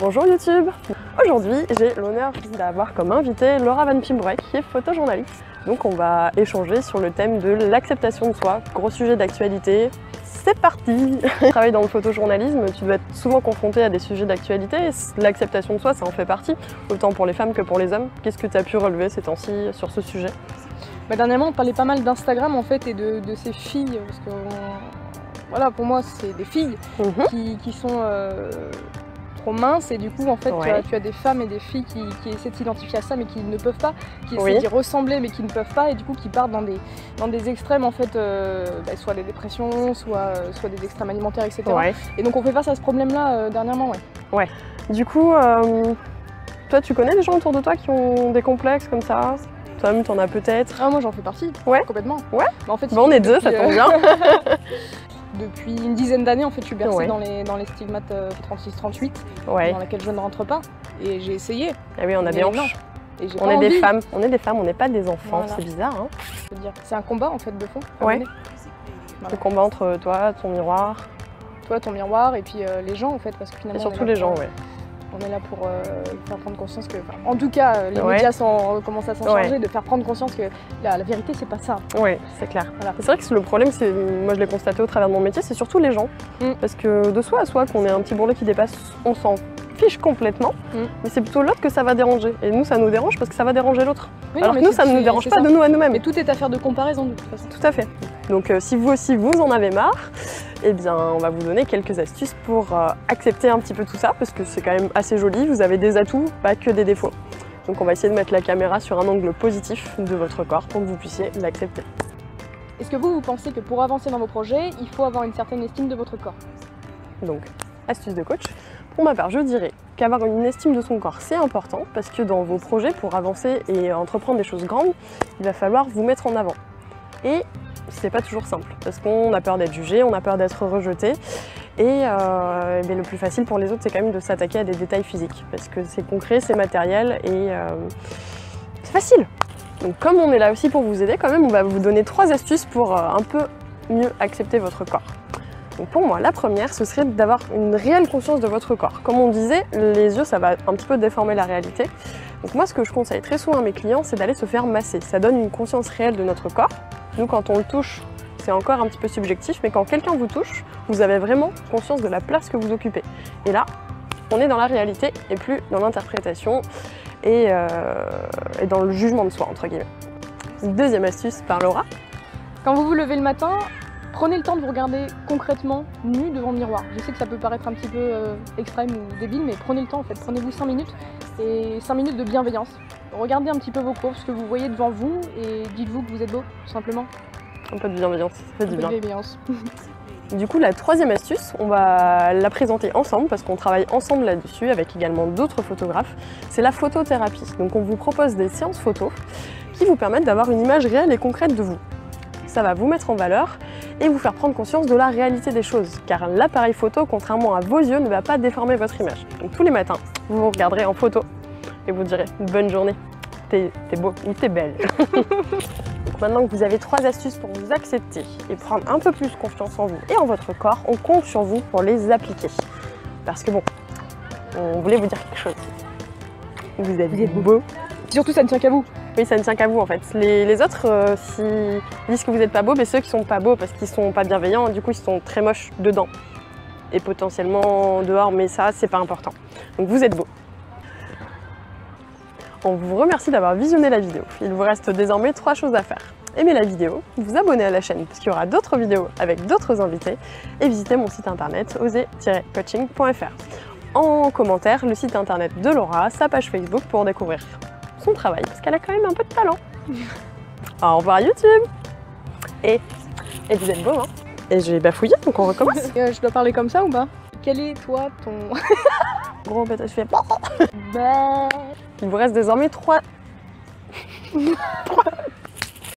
Bonjour YouTube. Aujourd'hui, j'ai l'honneur d'avoir comme invitée Laura Van Pimbroek, qui est photojournaliste. Donc on va échanger sur le thème de l'acceptation de soi, gros sujet d'actualité. C'est parti. Tu travailles dans le photojournalisme, tu dois être souvent confronté à des sujets d'actualité et l'acceptation de soi, ça en fait partie, autant pour les femmes que pour les hommes. Qu'est-ce que tu as pu relever ces temps-ci sur ce sujet? Dernièrement, on parlait pas mal d'Instagram en fait et de ces filles, parce que voilà, pour moi, c'est des filles qui sont trop minces et du coup, en fait, tu as des femmes et des filles qui essaient de s'identifier à ça mais qui ne peuvent pas, qui essaient d'y ressembler mais qui ne peuvent pas et du coup qui partent dans des extrêmes en fait, soit des dépressions, soit des extrêmes alimentaires, etc. Et donc on fait face à ce problème-là dernièrement, Du coup, toi, tu connais des gens autour de toi qui ont des complexes comme ça? Toi-même, t'en as peut-être? Ah, moi j'en fais partie, complètement. En fait, on est deux, ça tombe bien. Depuis une dizaine d'années, en fait, je suis bercée dans les stigmates 36-38, dans laquelle je ne rentre pas. Et j'ai essayé. Ah oui, on a des hanches. On est des femmes, on n'est pas des enfants, c'est bizarre. Hein, c'est un combat en fait de fond. Le combat entre toi, ton miroir. Toi, ton miroir, et puis les gens en fait, parce que finalement. Et surtout les gens, On est là pour faire prendre conscience que, en tout cas, les médias commencent à s'en charger, de faire prendre conscience que la vérité, c'est pas ça. Oui, c'est clair. Voilà. C'est vrai que le problème, moi je l'ai constaté au travers de mon métier, c'est surtout les gens. Parce que de soi à soi, qu'on ait un petit bourrelet qui dépasse, on s'en fiche complètement, mais c'est plutôt l'autre que ça va déranger. Et nous, ça nous dérange parce que ça va déranger l'autre. Alors que nous, ça ne nous dérange pas de nous à nous-mêmes. Mais tout est affaire de comparaison de toute façon. Tout à fait. Donc si vous aussi, vous en avez marre, eh bien, on va vous donner quelques astuces pour accepter un petit peu tout ça, parce que c'est quand même assez joli, vous avez des atouts, pas que des défauts. Donc on va essayer de mettre la caméra sur un angle positif de votre corps pour que vous puissiez l'accepter. Est-ce que vous pensez que pour avancer dans vos projets, il faut avoir une certaine estime de votre corps? Donc, astuce de coach. Pour ma part, je dirais qu'avoir une estime de son corps, c'est important, parce que dans vos projets, pour avancer et entreprendre des choses grandes, il va falloir vous mettre en avant. Et c'est pas toujours simple, parce qu'on a peur d'être jugé, on a peur d'être rejeté, et le plus facile pour les autres, c'est quand même de s'attaquer à des détails physiques, parce que c'est concret, c'est matériel, et c'est facile. Donc comme on est là aussi pour vous aider, quand même, on va vous donner 3 astuces pour un peu mieux accepter votre corps. Donc pour moi, la première, ce serait d'avoir une réelle conscience de votre corps. Comme on disait, les yeux, ça va un petit peu déformer la réalité. Donc moi, ce que je conseille très souvent à mes clients, c'est d'aller se faire masser. Ça donne une conscience réelle de notre corps. Nous, quand on le touche, c'est encore un petit peu subjectif, mais quand quelqu'un vous touche, vous avez vraiment conscience de la place que vous occupez. Et là, on est dans la réalité et plus dans l'interprétation et dans le jugement de soi, entre guillemets. Deuxième astuce par Laura. Quand vous vous levez le matin, prenez le temps de vous regarder concrètement nu devant le miroir. Je sais que ça peut paraître un petit peu extrême ou débile, mais prenez le temps en fait. Prenez-vous 5 minutes et 5 minutes de bienveillance. Regardez un petit peu vos courses, ce que vous voyez devant vous et dites-vous que vous êtes beau, tout simplement. Un peu de bienveillance, ça fait du bien. Bienveillance. Du coup, la troisième astuce, on va la présenter ensemble parce qu'on travaille ensemble là-dessus avec également d'autres photographes. C'est la photothérapie. Donc on vous propose des séances photos qui vous permettent d'avoir une image réelle et concrète de vous. Ça va vous mettre en valeur et vous faire prendre conscience de la réalité des choses, car l'appareil photo, contrairement à vos yeux, ne va pas déformer votre image. Donc tous les matins, vous vous regarderez en photo et vous direz « bonne journée, t'es beau ou t'es belle ». Donc maintenant que vous avez 3 astuces pour vous accepter et prendre un peu plus confiance en vous et en votre corps, on compte sur vous pour les appliquer. Parce que bon, on voulait vous dire quelque chose. Vous êtes beau. Surtout, ça ne tient qu'à vous. Oui, ça ne tient qu'à vous en fait. Les autres, s'ils disent que vous n'êtes pas beau, mais ceux qui sont pas beaux parce qu'ils sont pas bienveillants, du coup ils sont très moches dedans. Et potentiellement dehors, mais ça c'est pas important. Donc vous êtes beau. On vous remercie d'avoir visionné la vidéo. Il vous reste désormais 3 choses à faire. Aimez la vidéo, vous abonner à la chaîne parce qu'il y aura d'autres vidéos avec d'autres invités et visiter mon site internet oser-coaching.fr. En commentaire, le site internet de Laura, sa page Facebook pour découvrir son travail parce qu'elle a quand même un peu de talent. Au revoir YouTube. Et vous êtes beau, hein. Et j'ai bafouillé, donc on recommence. Je dois parler comme ça ou pas? Quel est toi ton... Gros bêta, je fais... Il vous reste désormais 3...